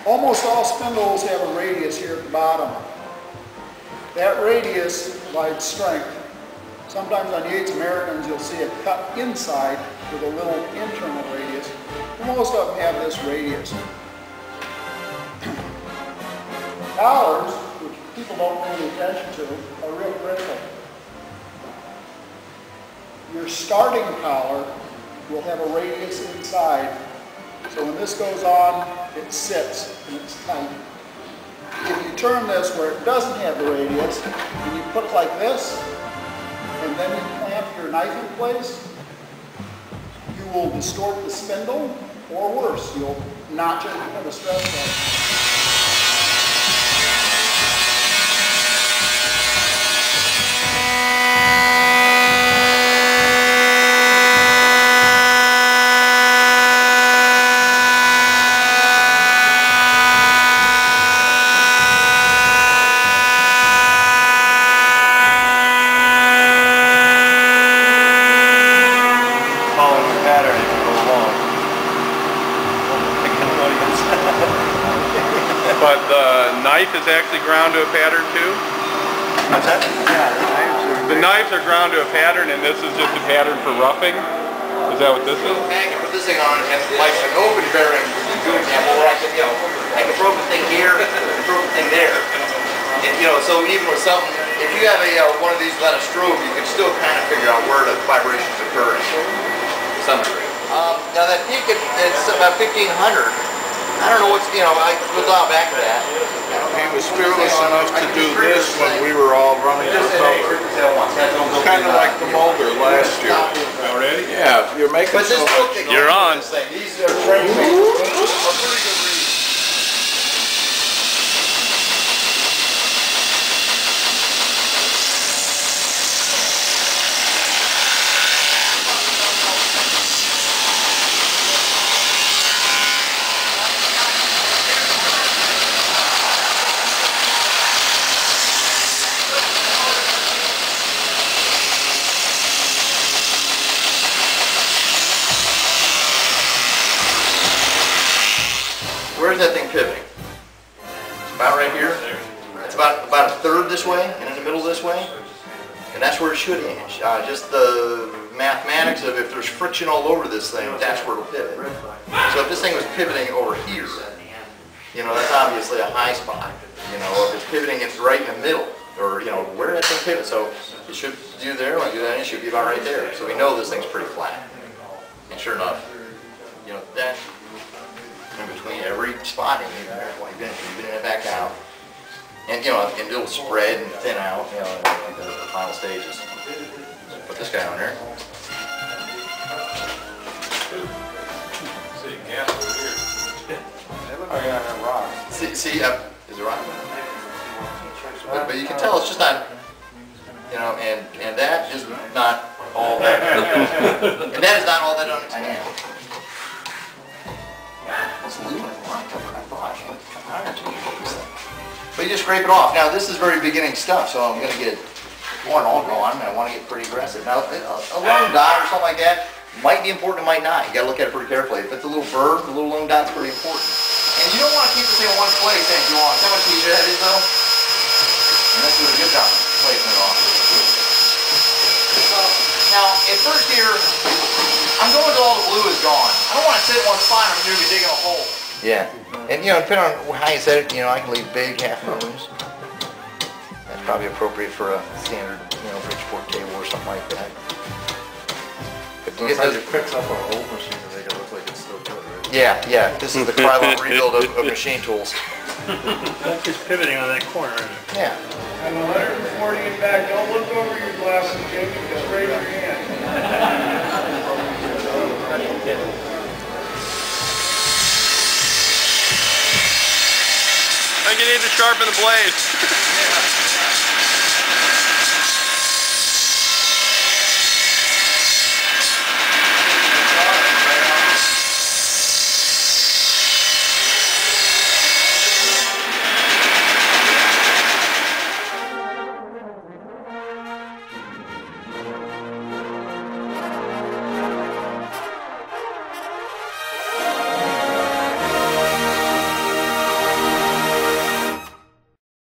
Almost all spindles have a radius here at the bottom. That radius provides strength. Sometimes on Yates Americans you'll see it cut inside with a little internal radius. Most of them have this radius. Collars, which people don't pay any attention to, are real critical. Your starting collar will have a radius inside, so when this goes on, it sits and it's tight. If you turn this where it doesn't have the radius, and you put it like this, and then you clamp your knife in place, you will distort the spindle, or worse, you'll notch it and have a stress test. But the knife is actually ground to a pattern too? What's that? Yeah, the knives are ground to a pattern, and this is just a pattern for roughing? Is that what this is? I can put this thing on and like an open bearing, good example, where I can, I can broke the thing here, and broke the thing there. And, so even with something, if you have one of these without a strobe, you can still kind of figure out where the vibrations occur to some degree. Now that peak, it's about 1500. I don't know what's, we'll dial back to that. He was fearless enough to do this when we were all running for cover. Kind of like the Mulder last year. Already? Yeah, you're making so much. You're on. These are trained are pretty good reads. Where's that thing pivoting? It's about right here. It's about a third this way, and in the middle this way. And that's where it should hinge. Just the mathematics of if there's friction all over this thing, that's where it'll pivot. So if this thing was pivoting over here, that's obviously a high spot. If it's pivoting, it's right in the middle, or where did that thing pivot? So it should do there, when I do that, it should be about right there. So we know this thing's pretty flat. And sure enough, that. In between every spot, you've been in it back out, and and it'll spread and thin out, in the final stages. Put this guy on there. See, is it rock? But you can tell it's just not, and that is not all that, and that is not all that unexpanded. But you just scrape it off. Now this is very beginning stuff, so I'm going to get one all gone, and I want to get pretty aggressive. Now a lone dot or something like that might be important, it might not. You got to look at it pretty carefully. If it's a little burr, the little lone dot's pretty important. And you don't want to keep this thing in one place, if you want. See how much easier that is though? And that's doing a good job placing it off. So, now at first here, I'm going until all the glue is gone. I don't want to sit in one spot and I'm going to be digging a hole. Yeah, and depending on how you set it, I can leave big half moons. That's probably appropriate for a standard, Bridgeport cable or something like that. Sometimes it picks up our old machine to make it look like it's still good, right? Yeah. This is the Krylon rebuild of machine tools. That's just pivoting on that corner, isn't it? Yeah. And the letter before you get back, don't look over your glasses, Jake, just raise your hand. I think you need to sharpen the blades.